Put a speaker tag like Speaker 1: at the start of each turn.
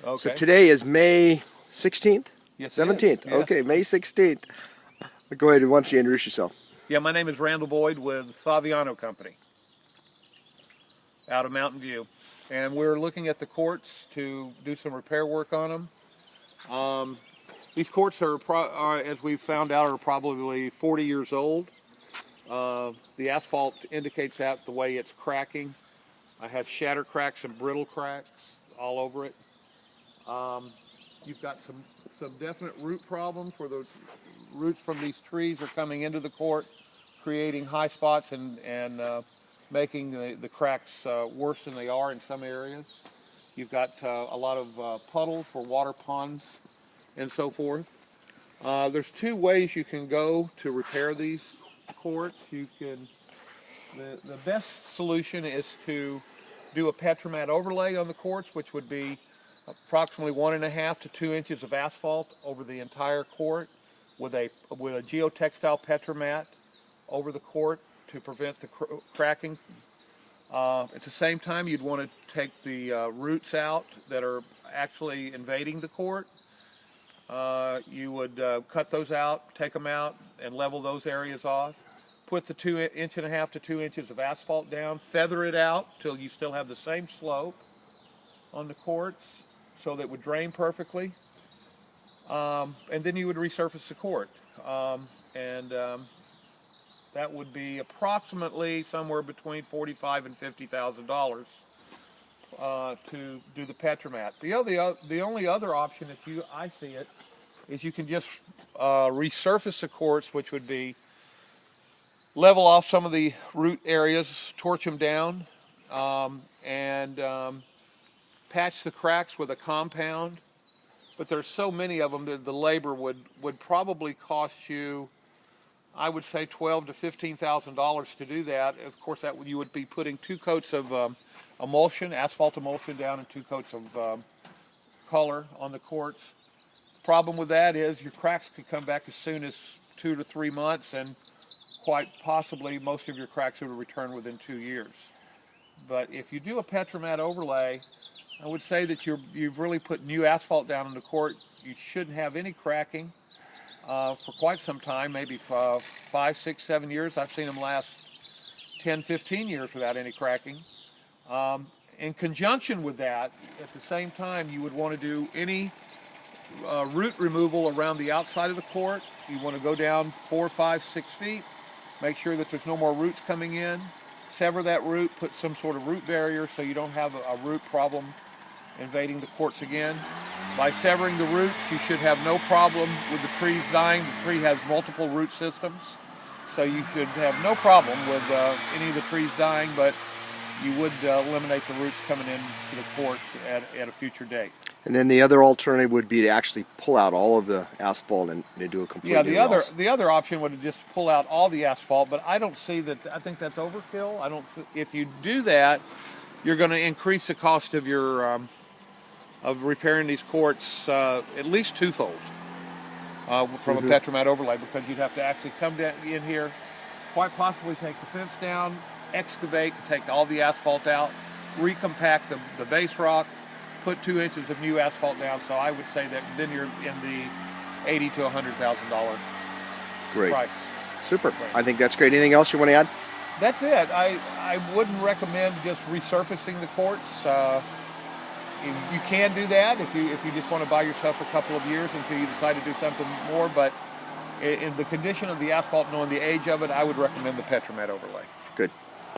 Speaker 1: Okay.
Speaker 2: So today is May 16th?
Speaker 1: Yes,
Speaker 2: 17th.
Speaker 1: Yeah.
Speaker 2: Okay, May 16th. Go ahead, why don't you introduce yourself?
Speaker 1: Yeah, my name is Randall Boyd with Saviano Company out of Mountain View. And we're looking at the courts to do some repair work on them. These courts are, as we've found out, are probably 40 years old. The asphalt indicates that the way it's cracking. I have shatter cracks and brittle cracks all over it. You've got some definite root problems where the roots from these trees are coming into the court, creating high spots and making the cracks worse than they are in some areas. You've got a lot of puddles for water ponds and so forth. There's two ways you can go to repair these courts. The best solution is to do a Petromat overlay on the courts, which would be approximately 1.5 to 2 inches of asphalt over the entire court with a geotextile Petromat over the court to prevent the cracking. At the same time, you'd want to take the roots out that are actually invading the court. You would cut those out, take them out, and level those areas off. Put the 1.5 to 2 inches of asphalt down, feather it out till you still have the same slope on the courts so that it would drain perfectly. And then you would resurface the court. That would be approximately somewhere between $45,000 and $50,000 to do the Petromat. The only other option, I see it, is you can just resurface the courts, which would be level off some of the root areas, torch them down, and patch the cracks with a compound. But there's so many of them that the labor would probably cost you, I would say, $12,000 to $15,000 to do that. Of course, you would be putting 2 coats of emulsion, asphalt emulsion down, and 2 coats of color on the courts. The problem with that is your cracks could come back as soon as 2 to 3 months, and quite possibly most of your cracks would return within 2 years. But if you do a Petromat overlay, I would say that you've really put new asphalt down in the court. You shouldn't have any cracking for quite some time, maybe 5, 6, 7 years. I've seen them last 10, 15 years without any cracking. In conjunction with that, at the same time, you would want to do any root removal around the outside of the court. You want to go down 4, 5, 6 feet, make sure that there's no more roots coming in, sever that root, put some sort of root barrier so you don't have a root problem invading the courts again. By severing the roots, you should have no problem with the trees dying. The tree has multiple root systems, so you should have no problem with any of the trees dying, but you would eliminate the roots coming into the court at a future date.
Speaker 2: And then the other alternative would be to actually pull out all of the asphalt and do a complete
Speaker 1: the other option would be just pull out all the asphalt, but I don't see that. I think that's overkill. If you do that, you're going to increase the cost of your of repairing these courts at least twofold from a Petromat overlay, because you'd have to actually come down in here, quite possibly take the fence down, excavate, take all the asphalt out, recompact the base rock, put 2 inches of new asphalt down. So I would say that then you're in the $80,000 to $100,000 price.
Speaker 2: Super.
Speaker 1: Right.
Speaker 2: I think that's great. Anything else you want to add?
Speaker 1: That's it. I wouldn't recommend just resurfacing the courts. You can do that if you just want to buy yourself a couple of years until you decide to do something more. But in the condition of the asphalt, knowing the age of it, I would recommend the Petromat overlay.
Speaker 2: Good.